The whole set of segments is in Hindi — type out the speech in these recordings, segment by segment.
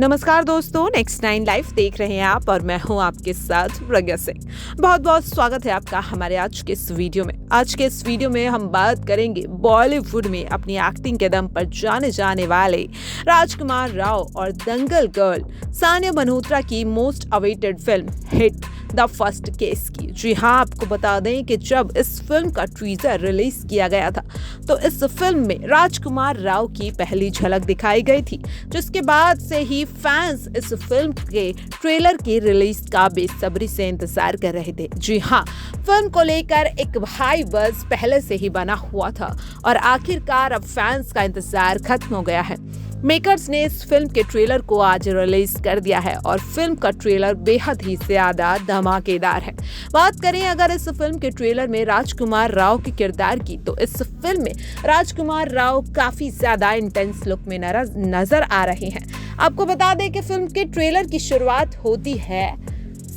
नमस्कार दोस्तों, नेक्स्ट 9 लाइव देख रहे हैं आप और मैं हूं आपके साथ प्रज्ञा सिंह। बहुत बहुत स्वागत है आपका हमारे आज के इस वीडियो में। आज के इस वीडियो में हम बात करेंगे बॉलीवुड में अपनी एक्टिंग के दम पर जाने जाने वाले राजकुमार राव और दंगल गर्ल सानिया मल्होत्रा की most awaited film hit the first case की। जी हाँ, आपको बता दें कि जब इस फिल्म का टीजर रिलीज किया गया था तो इस फिल्म में राजकुमार राव की पहली झलक दिखाई गई थी, जिसके बाद से ही फैंस इस फिल्म के ट्रेलर के रिलीज का बेसब्री से इंतजार कर रहे थे। जी हाँ, फिल्म को लेकर एक हाई बज़ पहले से ही बना हुआ था और आखिरकार अब फैंस का इंतजार खत्म हो गया है। मेकर्स ने इस फिल्म के ट्रेलर को आज रिलीज कर दिया है और फिल्म का ट्रेलर बेहद ही ज्यादा धमाकेदार है। बात करें अगर इस फिल्म के ट्रेलर में राजकुमार राव के किरदार की, तो इस फिल्म में राजकुमार राव काफी ज्यादा इंटेंस लुक में नजर आ रहे हैं। आपको बता दें कि फिल्म के ट्रेलर की शुरुआत होती है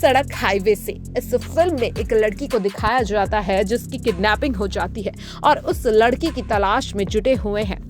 सड़क हाईवे से। इस फिल्म में एक लड़की को दिखाया जाता है जिसकी किडनैपिंग हो जाती है और उस लड़की की तलाश में जुटे हुए हैं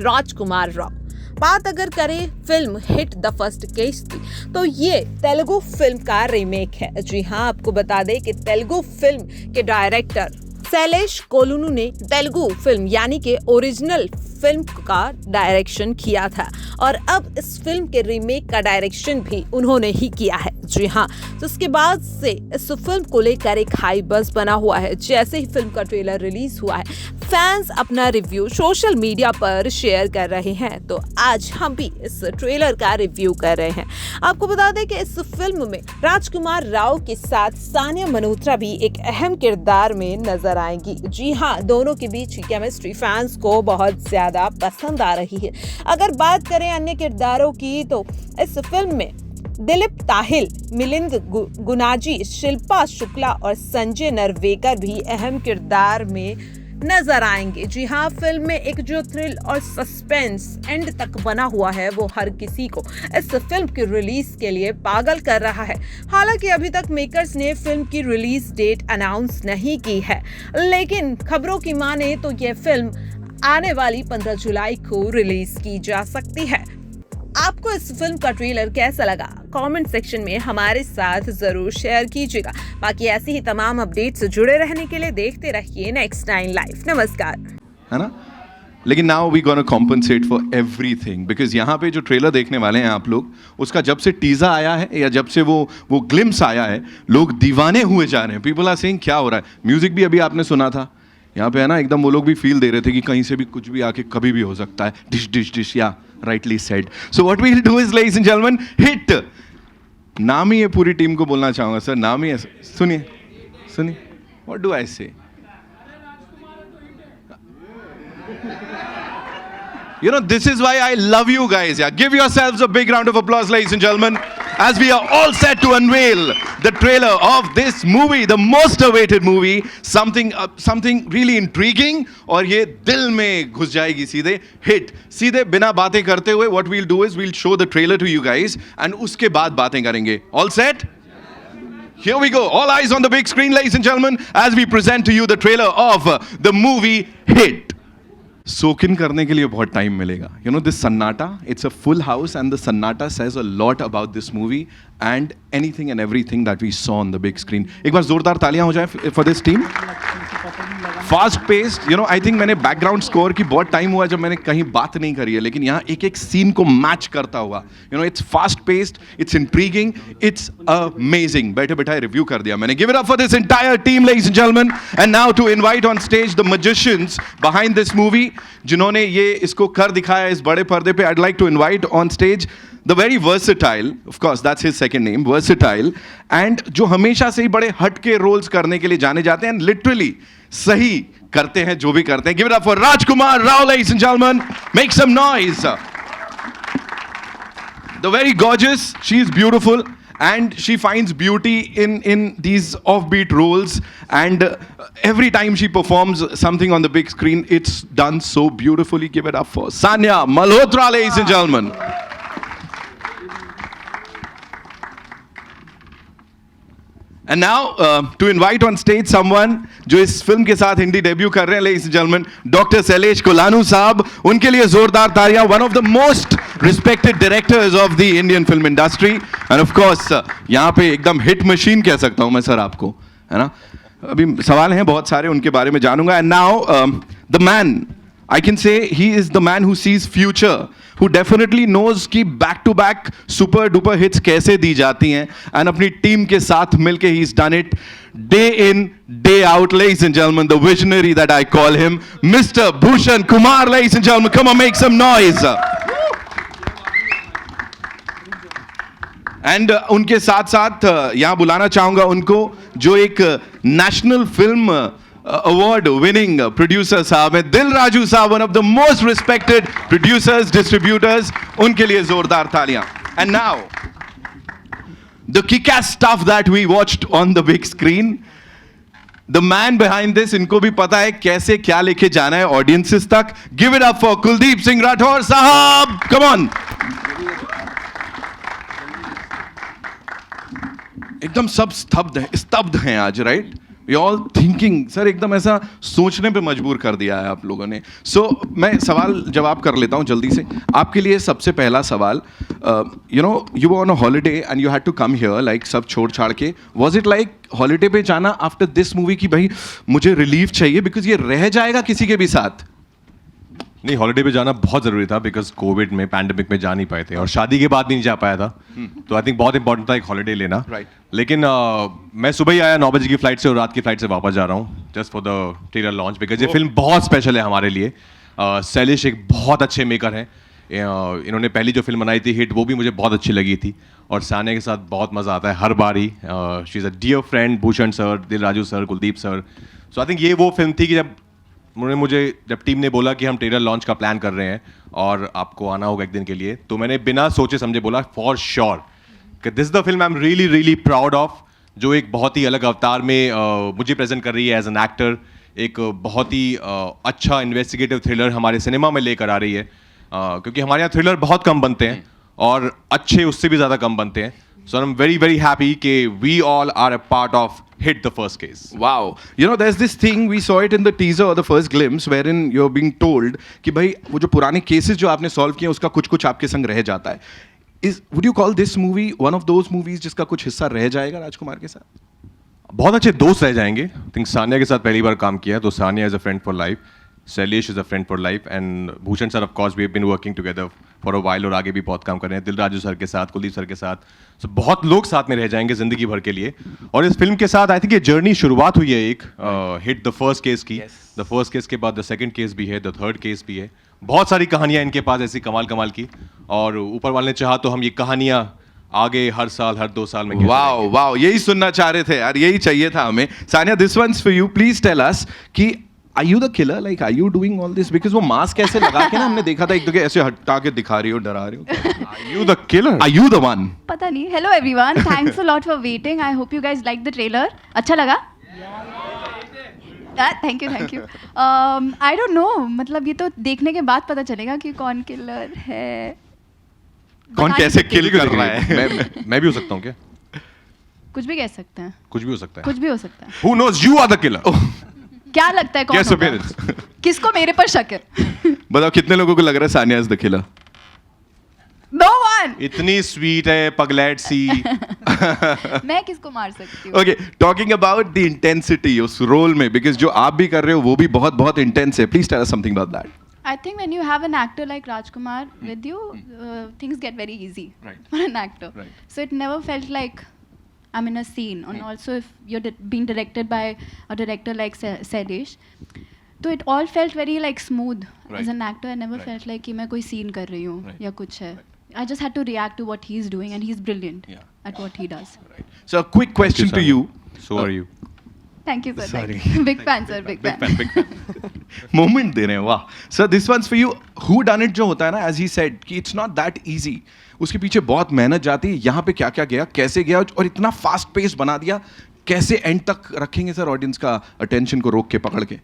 राजकुमार राव। बात अगर करें film hit the first case की, तो ये तेलुगु फिल्म का रीमेक है। जी हाँ, आपको बता दें कि तेलुगु फिल्म के डायरेक्टर शैलेश कोलुनु ने तेलुगु फिल्म यानी कि ओरिजिनल फिल्म का डायरेक्शन किया था और अब इस फिल्म के रीमेक का डायरेक्शन भी उन्होंने ही किया है। जी हाँ, तो उसके बाद से इस फिल्म को लेकर एक हाई बज़ बना हुआ है। जैसे ही फिल्म का ट्रेलर रिलीज हुआ है, फैंस अपना रिव्यू सोशल मीडिया पर शेयर कर रहे हैं, तो आज हम भी इस ट्रेलर का रिव्यू कर रहे हैं। आपको बता दें कि इस फिल्म में राजकुमार राव के साथ सानिया मल्होत्रा भी एक अहम किरदार में नजर आएंगी। जी हाँ, दोनों के बीच की केमिस्ट्री फैंस को बहुत ज्यादा पसंद आ रही है। अगर बात करें अन्य किरदारों की, तो इस फिल्म में दिलीप ताहिल, मिलिंद गुनाजी, शिल्पा शुक्ला और संजय नरवेकर भी अहम किरदार में नजर आएंगे। जी हाँ, फिल्म में एक जो थ्रिल और सस्पेंस एंड तक बना हुआ है वो हर किसी को इस फिल्म की रिलीज के लिए पागल कर रहा है। हालांकि अभी तक मेकर्स ने फिल्म की रिलीज डेट अनाउंस नहीं की है, लेकिन खबरों की माने तो यह फिल्म आने वाली 15 जुलाई को रिलीज की जा सकती है। आपको इस फिल्म का ट्रेलर कैसा लगा? कमेंट सेक्शन में हमारे साथ जरूर शेयर कीजिएगा। बाकी ऐसी ही तमाम अपडेट्स से जुड़े रहने के लिए देखते रहिए नेक्स्ट 9 लाइव। नमस्कार। है ना? लेकिन now we gonna compensate for everything, because यहाँ पे जो ट्रेलर देखने वाले हैं आप लोग, उसका जब से टीजर आया है या जब से वो ग्लिम्स आया है, लोग दीवाने हुए जा रहे हैं। पीपल आर सेइंग क्या हो रहा है। म्यूजिक भी अभी आपने सुना था यहाँ पे, है ना? एकदम वो लोग भी फील दे रहे थे कि कहीं से भी कुछ भी आके कभी भी हो सकता है। डिश डिश डिश, या rightly said. So what we will do is, ladies and gentleman, hit. नाम ही ये पूरी टीम को बोलना चाहूंगा सर, नाम ही है। सुनिए सुनिए, व्हाट डू आई से? You know, this is why I love you guys. Yeah, give yourselves a big round of applause, ladies and gentlemen, as we are all set to unveil the trailer of this movie, the most awaited movie, something really intriguing, और ये दिल में घुस जाएगी सीधे। हिट सीधे बिना बातें करते हुए, what we'll do is we'll show the trailer to you guys, and उसके बाद बातें करेंगे। All set? Here we go. All eyes on the big screen, ladies and gentlemen, as we present to you the trailer of the movie Hit. सोक इन करने के लिए बहुत टाइम मिलेगा। You know, this sannata, it's a full house and the sannata says a lot about this movie and anything and everything that we saw on the big screen. एक बार जोरदार तालियां हो जाए for this team. Fast paced, you know, I think मैंने बैकग्राउंड स्कोर की बहुत टाइम हुआ जब मैंने कहीं बात नहीं करी है, लेकिन यहाँ एक एक सीन को मैच करता हुआ, you know, it's fast paced, it's intriguing, it's amazing. बैठे बैठाए रिव्यू कर दिया मैंने। Give it up for this entire team, ladies and gentleman, and now to invite on stage the magicians behind this movie, जिन्होंने ये इसको कर दिखाया इस बड़े पर्दे पे। I'd like to invite on stage the very versatile, of course that's his second name, versatile, and जो हमेशा से ही बड़े हटके रोल्स करने के लिए जाने जाते हैं, लिटरली सही करते हैं जो भी करते हैं। Give it up for Rajkumar Rao, ladies and gentlemen. Make some noise. The very gorgeous, she is beautiful, and she finds beauty in these offbeat roles, and every time she performs something on the big screen, it's done so beautifully. Give it up for Sania Malhotra, ladies and gentlemen. And now to invite on stage someone जो इस फिल्म के साथ हिंदी डेब्यू कर रहे हैं, ladies and gentlemen, doctor Shailesh Kolanu साहब। उनके लिए जोरदार तालियां। One of the most respected directors of the Indian film industry, and of course यहाँ पे एकदम hit machine कह सकता हूँ मैं सर आपको, है ना? अभी सवाल हैं बहुत सारे, उनके बारे में जानूंगा. And now the man, I can say he is the man who sees future, who definitely knows कि back to back super duper hits कैसे दी जाती हैं, and अपनी टीम के साथ मिलके he's done it day in day out. Ladies and gentlemen, the visionary that I call him, Mr. Bhushan Kumar. Ladies and gentlemen, come on, make some noise. And उनके साथ साथ यहाँ बुलाना चाहूंगा उनको जो एक national film award winning producer साहब हैं, दिल राजू साहब, one of the most respected producers distributors. उनके लिए जोरदार तालियां. And now the kickass stuff that we watched on the big screen, the man behind this. इनको भी पता है कैसे क्या लेके जाना है ऑडियंसेस तक. Give it up for Kuldeep Singh Rathore साहब. Come on. एकदम सब स्तब्ध हैं आज, right? We all thinking. Sir एकदम ऐसा सोचने पे मजबूर कर दिया है आप लोगों ने. सो मैं सवाल जवाब कर लेता हूँ जल्दी से. आपके लिए सबसे पहला सवाल, you know you were on a holiday and you had to come here, like सब छोड़ छाड़ के. वाज इट लाइक हॉलीडे पे जाना आफ्टर दिस मूवी कि भाई मुझे रिलीफ चाहिए बिकॉज ये रह जाएगा किसी के भी साथ? नहीं, हॉलीडे पे जाना बहुत ज़रूरी था बिकॉज कोविड में, पैंडेमिक में जा नहीं पाए थे और शादी के बाद भी नहीं जा पाया था. तो आई थिंक बहुत इंपॉर्टेंट था एक हॉलीडे लेना. Right. लेकिन मैं सुबह ही आया 9 बजे की फ्लाइट से और रात की फ्लाइट से वापस जा रहा हूँ just for the trailer launch because ये फिल्म बहुत स्पेशल है हमारे लिए. शैलेश एक बहुत अच्छे मेकर हैं. इन्होंने पहली जो फिल्म बनाई थी हिट, वो भी मुझे बहुत अच्छी लगी थी और सानिया के साथ बहुत मज़ा आता है हर बार ही. She is a dear friend. Bhushan sir, Dil Raju sir, Kuldeep sir. So I think ये वो फिल्म थी कि जब टीम ने बोला कि हम ट्रेलर लॉन्च का प्लान कर रहे हैं और आपको आना होगा एक दिन के लिए, तो मैंने बिना सोचे समझे बोला फॉर श्योर कि this the film I am really really proud of, जो एक बहुत ही अलग अवतार में मुझे प्रेजेंट कर रही है एज एन एक्टर. एक बहुत ही अच्छा इन्वेस्टिगेटिव थ्रिलर हमारे सिनेमा में लेकर आ रही है. क्योंकि हमारे यहाँ थ्रिलर बहुत कम बनते हैं और अच्छे उससे भी ज़्यादा कम बनते हैं. So I'm very very happy that we all are a part of Hit the First Case. Wow. You know, there's this thing, we saw it in the teaser or the first glimpse wherein you're being told कि भाई वो जो पुराने cases जो आपने solve किए उसका कुछ आपके संग रह जाता है. Would you call this movie one of those movies जिसका कुछ हिस्सा रह जाएगा राजकुमार के साथ? बहुत अच्छे दोस्त रह जाएंगे. I think सानिया के साथ पहली बार काम किया तो Sania is a friend for life. Shailesh is a friend for life and Bhushan sir, of course, we have been working together for a while और आगे भी बहुत काम कर रहे हैं. दिल राजू सर के साथ, कुलदीप सर के साथ, so बहुत लोग साथ में रह जाएंगे जिंदगी भर के लिए. और इस फिल्म के साथ आई थिंक ये जर्नी शुरुआत हुई है एक हिट द फर्स्ट केस की. द फर्स्ट केस के बाद द सेकंड केस भी है, द थर्ड केस भी है. बहुत सारी कहानियाँ इनके पास ऐसी कमाल की और ऊपर वाले ने चाहा तो हम ये कहानियाँ आगे हर साल हर 2 साल में. वाओ वाओ, यही सुनना चाह रहे थे यार, यही चाहिए था हमें. Sania, this one's for you. Please tell us कि Are you the killer? Like, are you doing all this? Because वो मास्क ऐसे लगा के ना हमने देखा था एक दो ऐसे हटा के दिखा रही हो, डरा रही हो. Are you the killer? Are you the one? पता नहीं. Hello everyone. Thanks a lot for waiting. I hope you guys liked the trailer. अच्छा लगा? Thank you. I don't know. मतलब ये तो देखने के बाद पता चलेगा कि कौन किलर है. कौन कैसे किल कर रहा है? मैं भी हो सकता हूँ क्या? कुछ भी कह सकते हैं. कुछ भी हो सकता है. कुछ भी हो सकता है. Who knows? You are the killer. क्या लगता है कौन Guess your होगा? parents. किसको मेरे पर शक है? बताओ कितने लोगों को लग रहा है Sania is the killer? No one. इतनी स्वीट है, पगलैट सी. मैं किसको मार सकती हूँ? Okay, talking about the intensity उस रोल में, because जो आप भी कर रहे हो वो भी बहुत इंटेंस है. Please tell us something about that. I think when you have an actor like Rajkumar with you, things get very easy for an actor. Right. So it never felt like I'm in a scene. And also if you're being directed by a director like Shailesh, so it all felt very like smooth. As an actor, I never felt like कि मैं कोई scene कर रही हूँ या कुछ है. I just had to react to what he's doing and he's brilliant at what he does. So a quick question to you. So are you? Thank you, sir. Sorry. Thank you. Big fan, sir. Big fan. Big fan. Moment दे रहे हैं, वाह. Sir this one's for you. Who done it जो होता है ना, एज ही सेड कि इट्स नॉट दैट इजी. उसके पीछे बहुत मेहनत जाती है. यहाँ पे क्या क्या गया, कैसे गया और इतना फास्ट पेस बना दिया. कैसे एंड तक रखेंगे सर ऑडियंस का अटेंशन को रोक के पकड़ के?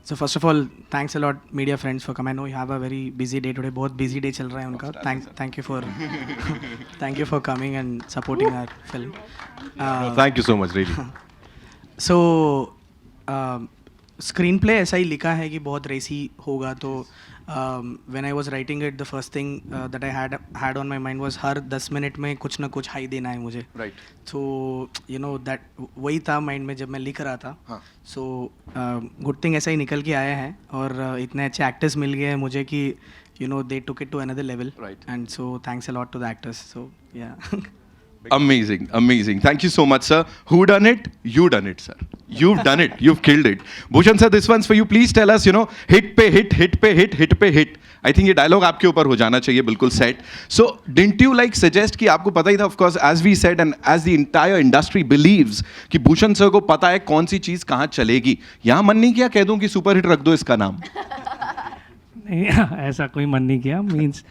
So first of all, thanks a lot media friends for coming. I know you have a very busy day today. बहुत busy day चल रहा है उनका. Thank you for coming and supporting our film. Thank you so much, really. So screen play ऐसा ही लिखा है कि बहुत रेसी होगा, तो when I was writing it the first thing that I had on my mind was her 10 minute में कुछ ना कुछ हाई देना है मुझे, राइट। तो यू नो दैट वही था माइंड में जब मैं लिख रहा था। हाँ। सो गुड थिंग ऐसा ही निकल के आया है, और इतने अच्छे एक्टर्स मिल गए हैं मुझे कि you know they took it to another level, Right. And so thanks a lot to the actors, so yeah Amazing, amazing. Thank you so much, sir. Who done it? You done it, sir. You've done it. You've killed it. Bhushan sir, this one's for you. Please tell us, hit पे hit, hit पे hit, hit पे hit. I think ये dialogue आपके ऊपर हो जाना चाहिए, बिल्कुल set. So, didn't you like suggest कि आपको पता ही था, of course, as we said and as the entire industry believes कि भूषण सर को पता है कौन सी चीज़ कहाँ चलेगी. यहाँ मन नहीं किया कह दूँ कि सुपर हिट रख दो इसका नाम. नहीं ऐसा कोई मन नहीं किया, मीन्स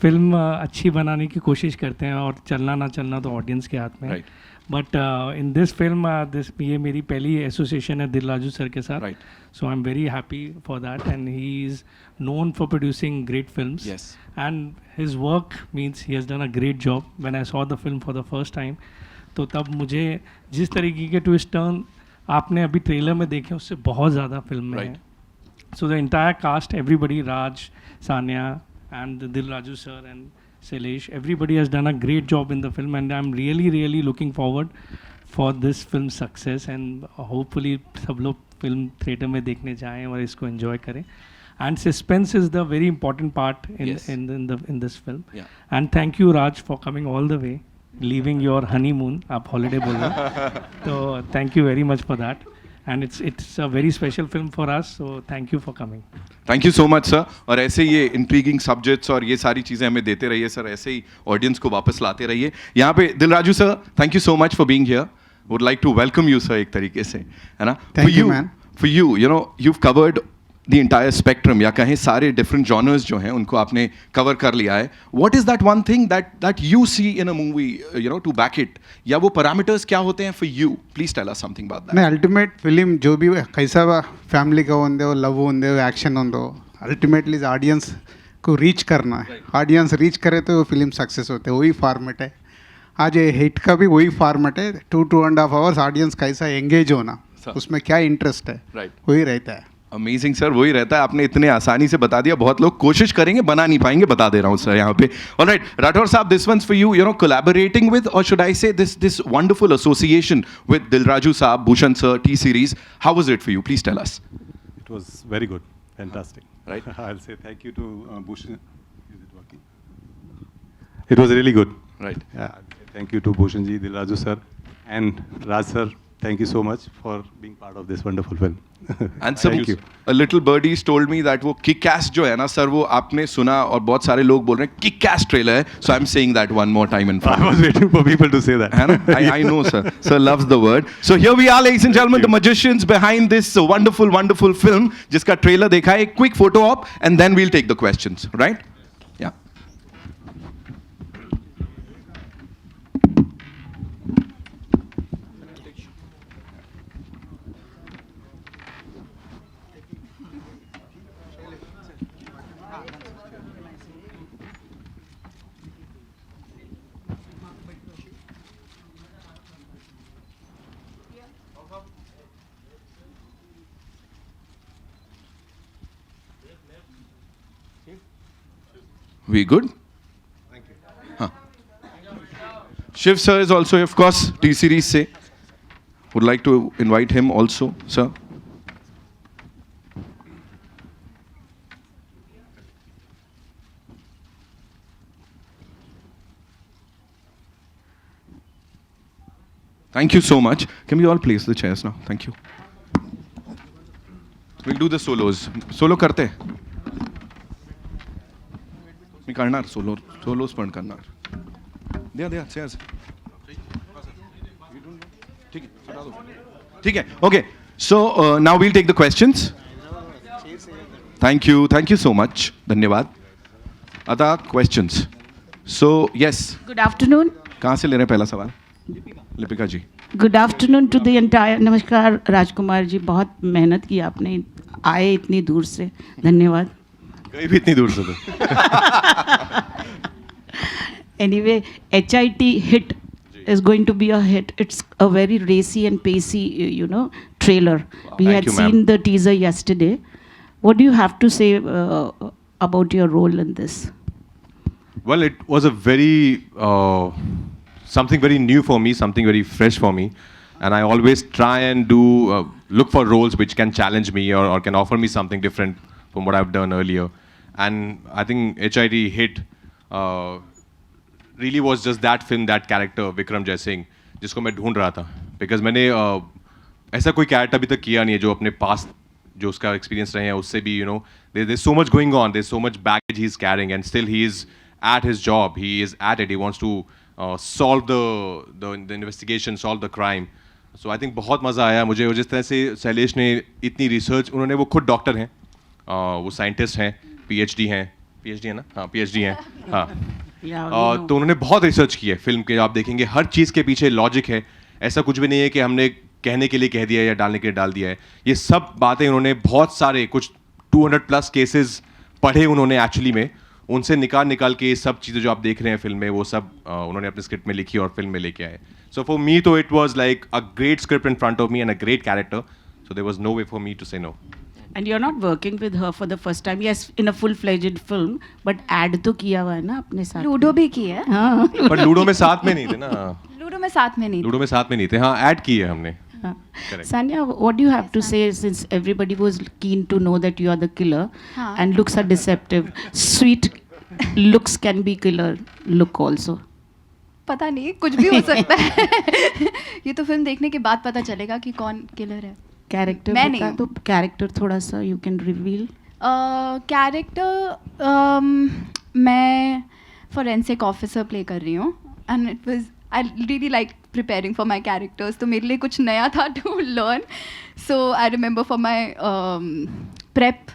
फिल्म अच्छी बनाने की कोशिश करते हैं और चलना ना चलना तो ऑडियंस के हाथ में है। Right. But in this film ये मेरी पहली एसोसिएशन है दिल राजू सर के साथ, Right. So I am very happy for that, and he is known for producing great films, Yes. And his work means he has done a great job. When I saw the film for the first time, तो तब मुझे जिस तरीके के ट्विस्ट टर्न आपने अभी ट्रेलर में देखे उससे बहुत ज़्यादा फिल्म में Right. है। So the entire cast, everybody, Raj, Sanya, and Dil Raju sir and Sailesh, everybody has done a great job in the film, and I'm really, really looking forward for this film's success, and hopefully सब लोग film theater में देखने जाएं और इसको enjoy करें. And suspense is the very important part in Yes. in this film. Yeah. And thank you Raj for coming all the way, leaving your honeymoon, आप holiday बोल रहे हो, तो thank you very much for that. And it's a very special film for us, so thank you for coming. Thank you so much sir. और ऐसे ही ये इंट्रीगिंग सब्जेक्ट्स और ये सारी चीज़ें हमें देते रहिए सर, ऐसे ही ऑडियंस को वापस लाते रहिए. यहाँ पे Dil Raju sir, thank you so much for being here. Would like to welcome you sir एक तरीके से, है ना. Thank you, man. For you you've covered the entire spectrum, या कहें सारे डिफरेंट जॉनर्स जो हैं उनको आपने कवर कर लिया है. What is that one thing that you see in a movie to back it, या वो पैरामीटर्स क्या होते हैं for you? Please tell us something about नहीं दैट. अल्टीमेट फिल्म जो भी कैसा ఫ్యామిలీ का ఉందో लव ఉందో एक्शन ఉందో अल्टीमेटली ऑडियंस को रीच करना है. ऑडियंस रीच करे तो वो फिल्म सक्सेस होते हैं. वही फॉर्मेट है. आज ये हिट का भी वही फॉर्मेट है. 2.5 आवर्स ऑडियंस कैसा एंगेज होना, उसमें क्या इंटरेस्ट है, Right. वही रहता है. अमेजिंग सर, वही रहता है. आपने इतने आसानी से बता दिया, बहुत लोग कोशिश करेंगे बना नहीं पाएंगे, बता दे रहा हूँ सर यहाँ पे. ऑलराइट राठौर साहब, this one's for you collaborating with, और शुड आई से this wonderful association with Dil Raju साहब, Bhushan sir, T series, how was it for you? Please tell us. It was very good, fantastic. Right. I'll say thank you to Bhushan. Is it working? It was really good. Right. Yeah. Thank you to Bhushan ji, Dil Raju sir, and Raj sir. Thank you so much for being part of this wonderful film. And सब Thank you. a little birdies told me that वो kick ass जो है ना सर, वो आपने सुना और बहुत सारे लोग बोल रहे हैं kick ass trailer है, so I'm saying that one more time in front. I was waiting for people to say that. है ना? I know sir. Sir loves the word. So here we are, ladies and gentlemen, the magicians behind this wonderful, wonderful film, जिसका ट्रेलर देखा है. Quick photo op and then we'll take the questions, right? Yeah. We good? Thank you. Huh. Shiv sir is also, of course, T series से. Would like to invite him also, sir. Thank you so much. Can we all place the chairs now? Thank you. We'll do the solos. Solo करते हैं? मी करणार सोलोस पण करणार. द्या चेअर्स. ठीक है. Okay, so now we'll take the questions. Thank you so much. धन्यवाद. आता questions. So yes, Good afternoon. कहाँ से ले रहे हैं पहला सवाल? लिपिका जी. Good afternoon to the entire. नमस्कार राजकुमार जी, बहुत मेहनत की आपने, आए इतनी दूर से, धन्यवाद. गई भी इतनी दूर से तो. Anyway HIT hit is going to be a hit. It's a very racy and pacey, trailer. We Thank had you, ma'am. seen the teaser yesterday. What do you have to say about your role in this? Well, it was a very something very new for me, something very fresh for me, and I always try and look for roles which can challenge me or can offer me something different from what I've done earlier. And I think HID hit really was just that film, that character Vikram Jai Singh, जिसको मैं ढूंढ रहा था, because मैंने ऐसा कोई कैरेक्टर अभी तक किया नहीं है जो अपने पास जो उसका एक्सपीरियंस रहे हैं उससे भी there's so much going on, there's so much baggage he's carrying, and still he is at his job, he is at it, he wants to solve the investigation, solve the crime. So I think बहुत मज़ा आया मुझे, और जिस तरह से शैलेश ने इतनी रिसर्च, उन्होंने, वो खुद डॉक्टर हैं, वो साइंटिस्ट हैं, PhD है ना, हाँ PhD हैं, हाँ तो उन्होंने बहुत रिसर्च की है फिल्म के, आप देखेंगे हर चीज़ के पीछे लॉजिक है, ऐसा कुछ भी नहीं है कि हमने कहने के लिए कह दिया या डालने के लिए डाल दिया है, ये सब बातें उन्होंने बहुत सारे कुछ 200+ केसेस पढ़े उन्होंने एक्चुअली में, उनसे निकाल के सब चीज़ें जो आप देख रहे हैं फिल्म में वो सब उन्होंने अपने स्क्रिप्ट में लिखी और फिल्म में लेके आए. सो फॉर मी तो it was like a great script in front of me and a great character, so there was no way for me to say no. And you're not working with her for the first time, yes, in a full-fledged film, but ad तो किया हुआ है ना अपने साथ. लूडो भी की है. हाँ. बट लूडो में साथ में नहीं थे ना. लूडो में साथ में नहीं थे, हाँ ऐड की है हमने. Sanya, what do you have to say, since everybody was keen to know that you are the killer, and looks are deceptive. Sweet looks can be killer look also. पता नहीं, कुछ भी हो सकता है. ये तो फिल्म देखने के बाद पता चलेगा कि कौन किलर है. कैरेक्टर मैं बता नहीं तो कैरेक्टर थोड़ा सा यू कैन रिवील. कैरेक्टर मैं फोरेंसिक ऑफिसर प्ले कर रही हूँ, and it was I really like preparing for my characters, तो मेरे लिए कुछ नया था to learn. So I remember for my prep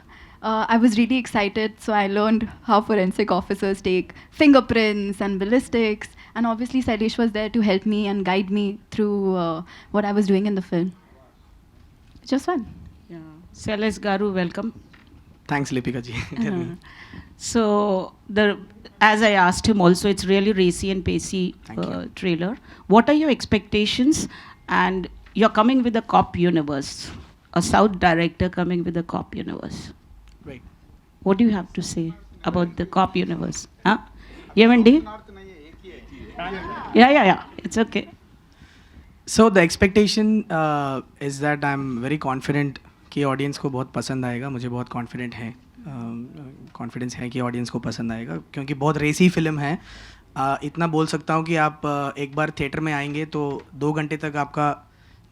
I was really excited, so I learned how forensic officers take fingerprints and ballistics, and obviously Sailesh was there to help me and guide me through what I was doing in the film. Just fun. Sailesh Garu, welcome. Thanks, Lipika ji. Tell me. So as I asked him also, it's really racy and pacey trailer. What are your expectations? And you're coming with a cop universe, a South director coming with a cop universe. Right. What do you have to say about the cop universe? Huh? Yemendi? Yeah. It's okay. So the expectation is that I'm very confident कि ऑडियंस को बहुत पसंद आएगा. मुझे बहुत कॉन्फिडेंस है कि ऑडियंस को पसंद आएगा, क्योंकि बहुत रेसी फिल्म है. इतना बोल सकता हूँ कि आप एक बार थिएटर में आएंगे तो 2 घंटे तक आपका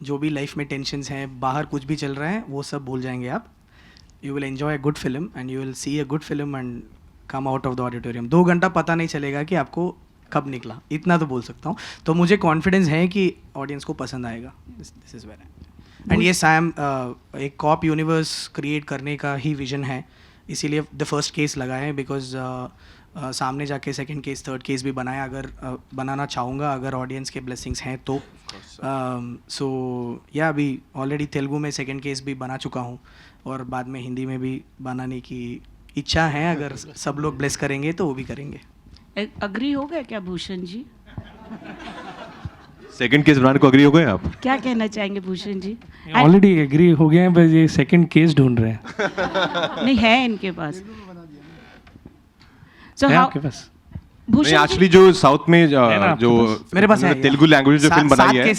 जो भी लाइफ में टेंशन्स हैं, बाहर कुछ भी चल रहा है, वो सब भूल जाएंगे आप. You will enjoy a good film and you will see a good film and come out of the auditorium. 2 घंटा पता नहीं चलेगा कि आपको कब निकला, इतना तो बोल सकता हूँ. तो मुझे कॉन्फिडेंस है कि ऑडियंस को पसंद आएगा. This is very and yes I am एक कॉप यूनिवर्स क्रिएट करने का ही विजन है, इसीलिए द फर्स्ट केस लगाए हैं, बिकॉज सामने जाके सेकंड केस, थर्ड केस भी बनाया, अगर बनाना चाहूँगा अगर ऑडियंस के ब्लेसिंग्स हैं तो. सो या अभी ऑलरेडी तेलुगु में सेकंड केस भी बना चुका हूँ और बाद में हिंदी में भी बनाने की इच्छा है. अगर सब लोग ब्लेस करेंगे तो वो भी करेंगे. अग्री हो गए क्या भूषण जी? सेकंड केस बनाने को अग्री हो गए आप? क्या कहना चाहेंगे भूषण जी? ऑलरेडी एग्री हो गए हैं, बस ये सेकंड केस ढूंढ रहे हैं. नहीं है इनके पास. So है how आपके पास? नहीं, एक्चुअली जो साउथ में जो मेरे पास है तेलुगु लैंग्वेज जो फिल्म बनाई है,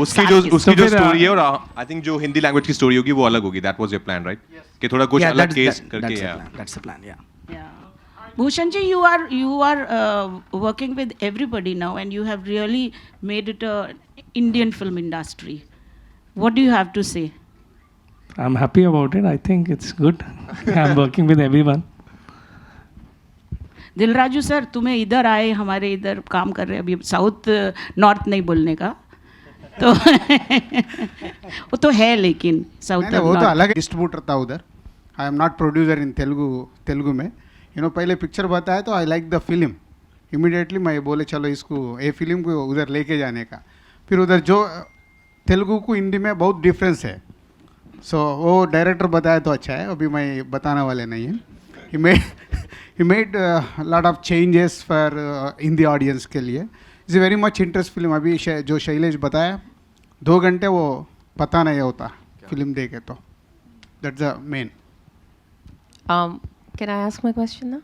उसकी जो स्टोरी है, और आई थिंक जो हिंदी लैंग्वेज की स्टोरी होगी वो अलग होगी. That was your plan, right? कि थोड़ा कुछ अलग केस करके. That's the plan. या Bhushan ji, you are working with everybody now, and you have really made it a Indian film industry. What do you have to say? I'm happy about it. I think it's good. I'm working with everyone. Dil Raju sir, तुम्हें इधर आए, हमारे इधर काम कर रहे हैं अभी, साउथ नॉर्थ नहीं बोलने का तो वो तो है, लेकिन साउथ वो तो अलग डिस्ट्रीब्यूटर था उधर. I am not producer in Telugu में. पहले पिक्चर बताया तो I like the film. Immediately मैं बोले चलो इसको ये फिल्म को उधर लेके जाने का. फिर उधर जो तेलुगु को हिंदी में बहुत डिफरेंस है. सो वो डायरेक्टर बताया तो अच्छा है, अभी मैं बताने वाले नहीं है. he made lot of changes for Hindi audience के लिए. Is very much interest film. अभी जो शैलेश बताया 2 घंटे वो पता नहीं होता फिल्म देखे तो. That's the main. Can I ask my question now?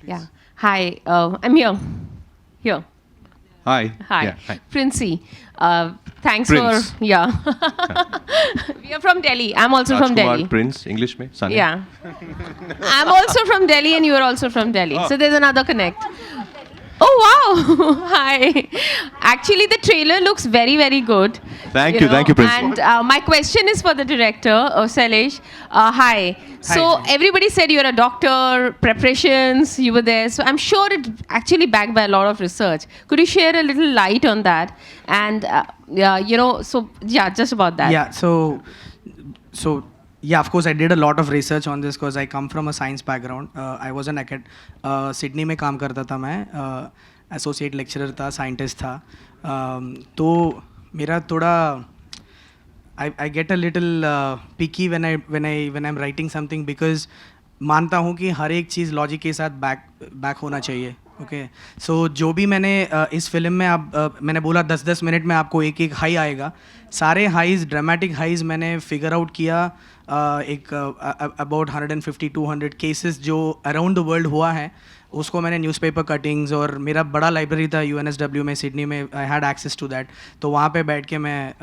Yeah. Hi, I'm here. Here. Hi. Hi. Yeah, hi. Princey. Thanks Prince. for, yeah. We are from Delhi. I'm also from Rajkumar Delhi. Prince, English में. Sanya. Yeah. I'm also from Delhi and you are also from Delhi. So there's another connect. Oh wow! Hi. Actually, the trailer looks very, very good. Thank you, Prince. And my question is for the director, Sailesh. Hi. So everybody said you're a doctor, preparations, you were there. So I'm sure it actually backed by a lot of research. Could you share a little light on that? And just about that. Yeah. So yeah, of course, I did a lot of research on this because I come from a science background. I was an Sydney में काम करता था मैं, associate lecturer था, scientist था. तो मेरा थोड़ा I get a little picky when I'm writing something because मानता हूँ कि हर एक चीज़ लॉजिक के साथ बैक होना चाहिए. ओके सो जो भी मैंने इस फिल्म में मैंने बोला 10-10 मिनट में आपको एक एक हाई आएगा. सारे हाइज ड्रामेटिक हाइज मैंने फिगर आउट किया. एक अबाउट 150-200 केसेस जो अराउंड द वर्ल्ड हुआ है उसको मैंने न्यूज़पेपर कटिंग्स और मेरा बड़ा लाइब्रेरी था UNSW में सिडनी में. I had access to that. तो वहाँ पे बैठ के मैं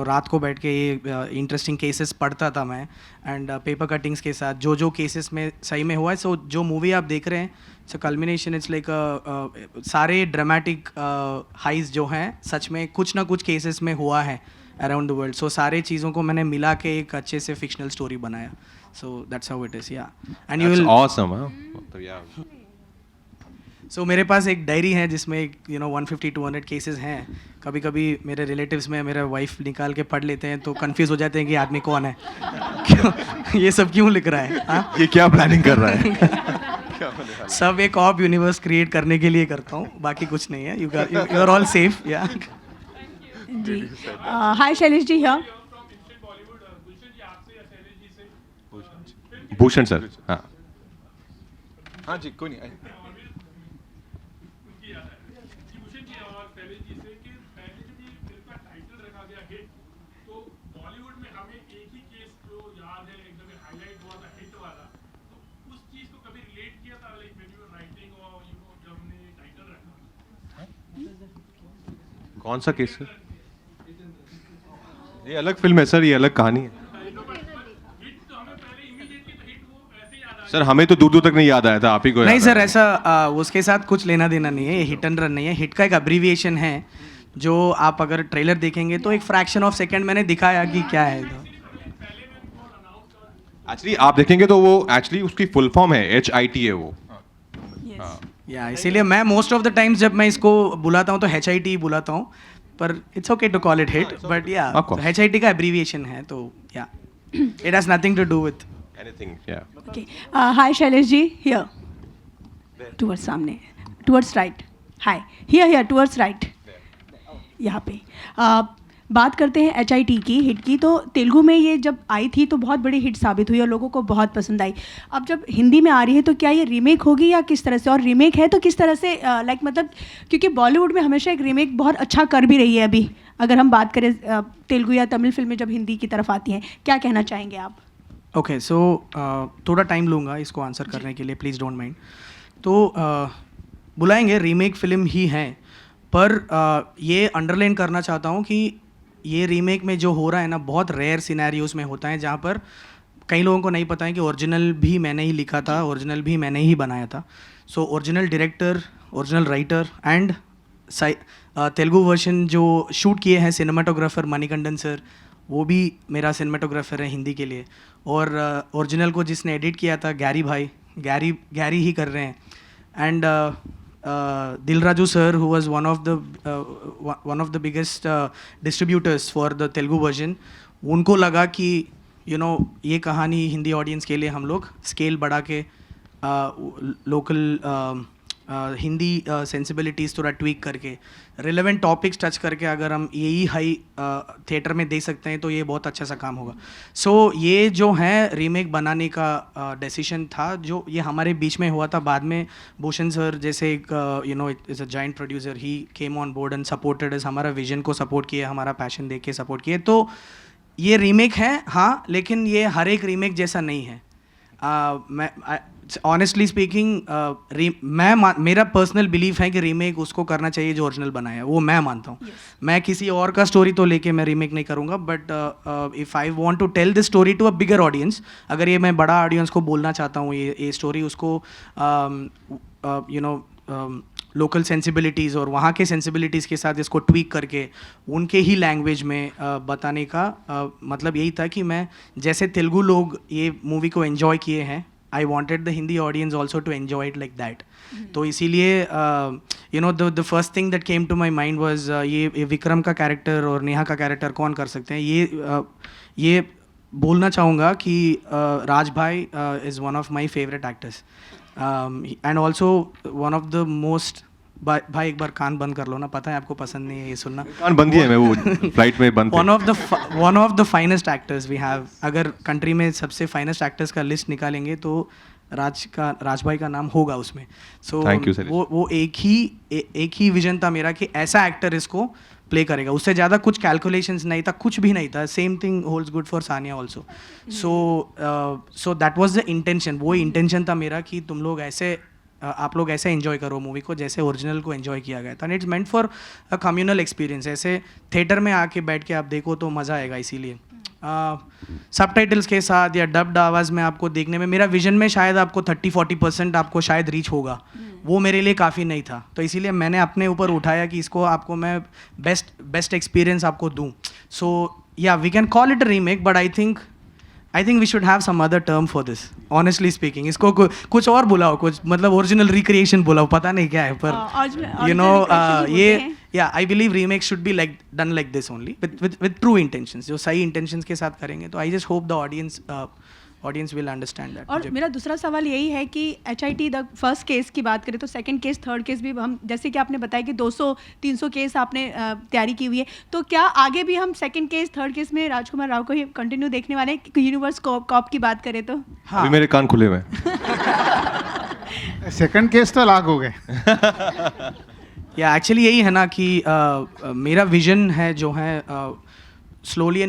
रात को बैठ के ये इंटरेस्टिंग केसेस पढ़ता था मैं एंड पेपर कटिंग्स के साथ जो केसेस में सही में हुआ है. सो जो मूवी आप देख रहे हैं सो कल्मिनेशन इट्स लाइक सारे ड्रामेटिक हाइज जो हैं सच में कुछ ना कुछ केसेस में हुआ है अराउंड द वर्ल्ड. सो सारे चीज़ों को मैंने मिला के एक अच्छे से फिक्शनल स्टोरी बनाया. So that's how it is. या एंड यू विल ऑसम. तो या सो मेरे पास एक डायरी है जिसमें 150-200 केसेस हैं. कभी कभी मेरे रिलेटिव्स में मेरा वाइफ निकाल के पढ़ लेते हैं तो कंफ्यूज हो जाते हैं कि आदमी कौन है, क्यों ये सब क्यों लिख रहा है. हाँ ये क्या प्लानिंग कर रहा है. सब एक ऑफ यूनिवर्स क्रिएट करने के लिए करता हूँ, बाकी कुछ नहीं है. You are all safe. Yeah ji. Hi Shailesh ji. Here. Bhushan sir. हाँ हाँ जी कोई नहीं. कौन सा केस है? ये अलग फिल्म है सर, ये अलग कहानी है सर. हमें तो दूर दूर तक नहीं याद आया था, आप ही को नहीं सर. ऐसा उसके साथ कुछ लेना देना नहीं है. ये हिट एंड रन नहीं है. हिट का एक अब्रीविएशन है जो आप अगर ट्रेलर देखेंगे तो एक फ्रैक्शन ऑफ सेकंड मैंने दिखाया कि क्या है. एक्चुअली आप देखेंगे तो वो एक्चुअली उसकी फुल फॉर्म है HIT है वो. या इसीलिए मैं मोस्ट ऑफ द टाइम्स जब मैं इसको बुलाता हूँ तो HIT बुलाता हूँ, पर it's okay to call it hit. But yeah HIT का एब्रीविएशन है तो yeah it has nothing to do with anything. Yeah okay. Hi Shailesh ji. Here. Towards सामने. Towards right. Hi. Here towards right. यहाँ पे बात करते हैं HIT की, हिट की. तो तेलुगु में ये जब आई थी तो बहुत बड़ी हिट साबित हुई और लोगों को बहुत पसंद आई. अब जब हिंदी में आ रही है तो क्या ये रीमेक होगी या किस तरह से, और रीमेक है तो किस तरह से, लाइक मतलब क्योंकि बॉलीवुड में हमेशा एक रीमेक बहुत अच्छा कर भी रही है अभी, अगर हम बात करें तेलुगु या तमिल फिल्में जब हिंदी की तरफ आती हैं. क्या कहना चाहेंगे आप? ओके सो थोड़ा टाइम लूँगा इसको आंसर करने के लिए, प्लीज़ डोंट माइंड. तो बुलाएंगे, रीमेक फिल्म ही है, पर ये अंडरलाइन करना चाहता हूँ कि ये रीमेक में जो हो रहा है ना बहुत रेयर सिनेरियोज में होता है जहाँ पर कई लोगों को नहीं पता है कि ओरिजिनल भी मैंने ही लिखा था, ओरिजिनल भी मैंने ही बनाया था. So original director, original writer and Telugu version जो शूट किए हैं सिनेमाटोग्राफर मणिकंदन सर, वो भी मेरा सिनेमाटोग्राफर है हिंदी के लिए. और ओरिजिनल को जिसने एडिट किया था गैरी भाई, गैरी ही कर रहे हैं. And Dilraju sir, who was one of the biggest distributors for the Telugu version, उनको लगा कि ये कहानी हिंदी ऑडियंस के लिए हम लोग स्केल बढ़ा के लोकल हिंदी सेंसिबिलिटीज़ थोड़ा ट्वीक करके रिलेवेंट टॉपिक्स टच करके अगर हम यही हाई थिएटर में दे सकते हैं तो ये बहुत अच्छा सा काम होगा. सो ये जो है रीमेक बनाने का डिसीजन था जो ये हमारे बीच में हुआ था. बाद में भूषण सर जैसे एक is a giant producer, he came on board and supported us, हमारा विजन को सपोर्ट किए, हमारा पैशन देख के सपोर्ट किए. तो ये रीमेक है हाँ, लेकिन ये हर एक रीमेक जैसा नहीं है. मैं ऑनेस्टली स्पीकिंग मेरा पर्सनल बिलीफ है कि रीमेक उसको करना चाहिए जो ओरिजिनल बनाया है, वो मैं मानता हूँ. मैं किसी और का स्टोरी तो लेके मैं रीमेक नहीं करूँगा, but if I want to tell this story to a bigger audience, अगर ये मैं बड़ा ऑडियंस को बोलना चाहता हूँ ये स्टोरी, उसको लोकल सेंसिबिलिटीज़ और वहाँ के सेंसिबिलिटीज़ के साथ इसको ट्वीक करके उनके ही लैंग्वेज में बताने का मतलब यही था कि मैं जैसे तेलुगु लोग ये मूवी को एंजॉय किए हैं, I wanted the Hindi audience also to enjoy it like that. तो इसीलिए the first thing that came to my mind was ये विक्रम का कैरेक्टर और नेहा का कैरेक्टर कौन कर सकते हैं. ये बोलना चाहूँगा कि राज भाई is one of my favourite actors and also one of the most. भाई एक बार कान बंद कर लो ना, पता है आपको पसंद नहीं है ये सुनना. कान बंद ही है, मैं वो फ्लाइट में बंद. One of the finest actors we have. अगर कंट्री में सबसे फाइनेस्ट एक्टर्स का लिस्ट निकालेंगे तो राज भाई का नाम होगा उसमें. सो वो एक ही विजन था मेरा कि ऐसा एक्टर इसको प्ले करेगा. उससे ज़्यादा कुछ कैलकुलेशंस नहीं था, कुछ भी नहीं था. Same thing holds good for Sania also. So that was the intention. वो इंटेंशन था मेरा कि तुम लोग ऐसे आप लोग ऐसे एंजॉय करो मूवी को जैसे ओरिजिनल को एंजॉय किया गया था. And it's meant for a communal experience. ऐसे थिएटर में आके बैठ के आप देखो तो मज़ा आएगा. इसीलिए सबटाइटल्स के साथ या डब्ड आवाज़ में आपको देखने में, मेरा विजन में शायद आपको 30-40% आपको शायद रीच होगा, वो मेरे लिए काफ़ी नहीं था. तो इसीलिए मैंने अपने ऊपर उठाया कि इसको आपको मैं बेस्ट एक्सपीरियंस आपको दूँ. So yeah we can call it a remake, but I think we should have some other term for this. Honestly speaking इसको कुछ और बुलाओ, कुछ मतलब ओरिजिनल रिक्रिएशन बुलाओ, पता नहीं क्या है, पर ये या I believe remake should be like done like this only with true intentions. जो सही इंटेंशंस के साथ करेंगे तो I just hope the audience will understand that. और मेरा दूसरा सवाल यही है कि HIT द फर्स्ट केस की बात करें तो सेकंड केस, थर्ड केस भी हम, जैसे कि आपने बताया कि 200-300 केस आपने तैयारी की हुई है, तो क्या आगे भी हम सेकंड केस, थर्ड केस में राजकुमार राव को ही कंटिन्यू देखने वाले हैं? यूनिवर्स कॉप की बात करें तो हाँ, अभी मेरे कान खुले हुए. सेकंड केस तो लाग हो गए. या एक्चुअली यही है ना कि मेरा विजन है जो है स्लोली